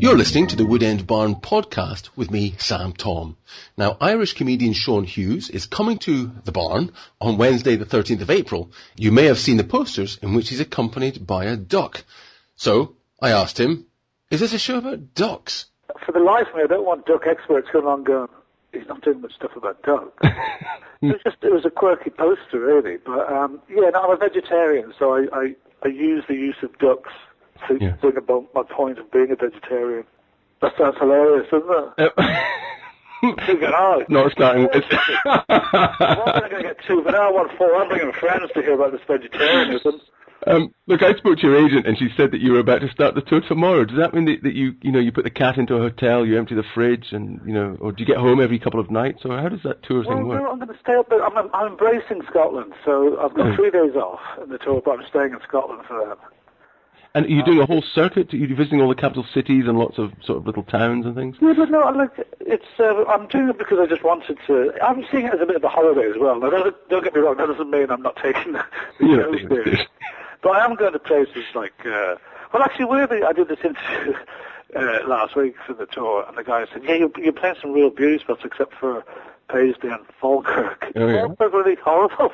You're listening to the Wood End Barn podcast with me, Sam Tom. Now, Irish comedian Sean Hughes is coming to the barn on Wednesday the 13th of April. You may have seen the posters in which he's accompanied by a duck. So, I asked him, is this a show about ducks? For the life of me, I don't want duck experts coming on going, he's not doing much stuff about ducks. It was a quirky poster, really. But, I'm a vegetarian, so I use the use of ducks to bring about my point of being a vegetarian. That sounds hilarious, doesn't it? Not starting with... What am I going to get two? But now I want four. I'm bringing friends to hear about this vegetarianism. Look, I spoke to your agent, and she said that you were about to start the tour tomorrow. Does that mean that you put the cat into a hotel, you empty the fridge, and or do you get home every couple of nights, or how does that tour thing work? No, I'm going to stay up. I'm embracing Scotland, so I've got 3 days off in the tour, but I'm staying in Scotland for them. And are you doing a whole circuit? Are you visiting all the capital cities and lots of sort of little towns and things? Yeah, but no, I'm doing it because I just wanted to. I'm seeing it as a bit of a holiday as well. Now, don't get me wrong, that doesn't mean I'm not taking the show serious. But I am going to places like, actually, weirdly, I did this interview last week for the tour, and the guy said, yeah, you're playing some real beauty spots except for Paisley and Falkirk. Oh, yeah. Falkirk really horrible.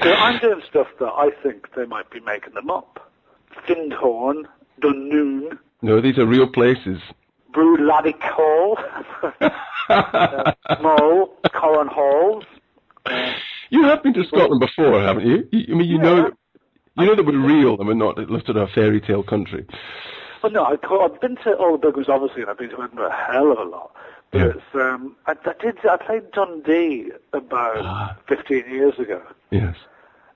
So I'm doing stuff that I think they might be making them up. Findhorn, Dunoon. No, these are real places. Brood Laddick Hall, Mull, Corran Halls. You have been to Scotland before, haven't you? You know that we're real and we're not lifted our fairy tale country. Well, no, I've been to all the big ones, obviously, and I've been to Edinburgh a hell of a lot. But I played Dundee about 15 years ago. Yes.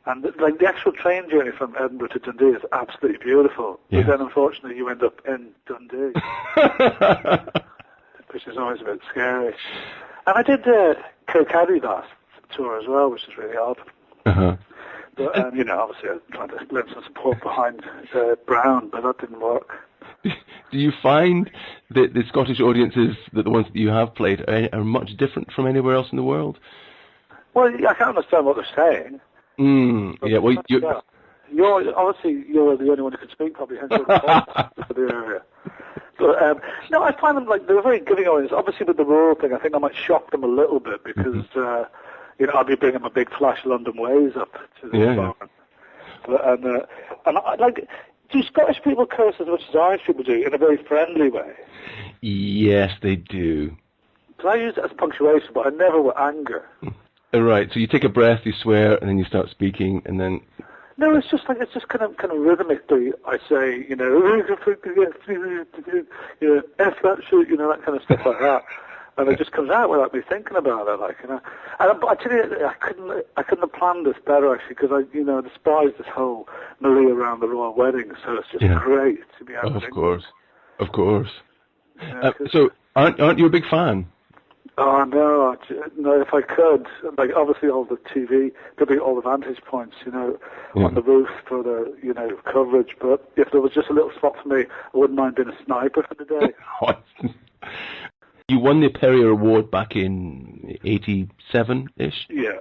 And the actual train journey from Edinburgh to Dundee is absolutely beautiful. Yes. But then, unfortunately, you end up in Dundee, which is always a bit scary. And I did Kirkcaldy last tour as well, which is really odd. Uh-huh. But, obviously I'm trying to lend some support behind Brown, but that didn't work. Do you find that the Scottish audiences, that the ones that you have played, are much different from anywhere else in the world? Well, I can't understand what they're saying. You're the only one who can speak, probably, hence for the area. But, no, I find them they're a very giving audience. Obviously, with the rural thing, I think I might shock them a little bit because, I'll be bringing my big flash London ways up to the barn. But, do Scottish people curse as much as Irish people do in a very friendly way? Yes, they do. So I use it as punctuation, but I never with anger. Right. So you take a breath, you swear, and then you start speaking, and then. No, it's just kind of rhythmically. I say, F that shit, that kind of stuff like that. And it just comes out without me thinking about it, And I tell you, I couldn't have planned this better actually, because I despise this whole melee around the royal wedding. So it's just great to be able to. Of course. So aren't you a big fan? Oh no! If I could, obviously all the TV, there'd be all the vantage points, on the roof for the, coverage. But if there was just a little spot for me, I wouldn't mind being a sniper for the day. You won the Perrier Award back in 87-ish? Yeah.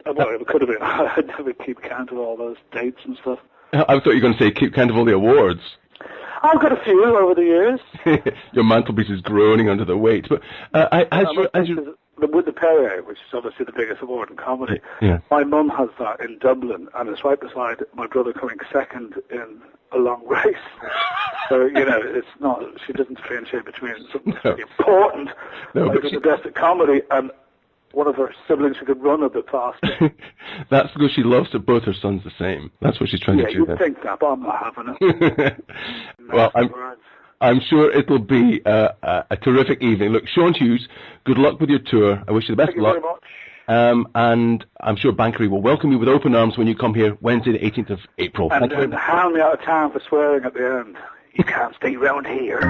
Well, it could have been. I'd never keep count of all those dates and stuff. I thought you were going to say keep count of all the awards. I've got a few over the years. Your mantelpiece is groaning under the weight. But with the Perrier, which is obviously the biggest award in comedy, my mum has that in Dublin, and it's right beside my brother coming second in a long race. So, it's not, she doesn't differentiate between something that's important, the best at comedy, and one of her siblings who could run a bit faster. That's because she loves both her sons the same. That's what she's trying to do. Yeah, you'd think that, but I'm not having it. Well, I'm sure it'll be a terrific evening. Look, Sean Hughes, good luck with your tour. I wish you the best of luck. Thank you very much. And I'm sure Bankery will welcome you with open arms when you come here Wednesday the 18th of April. And hound me out of town for swearing at the end. You can't stay round here.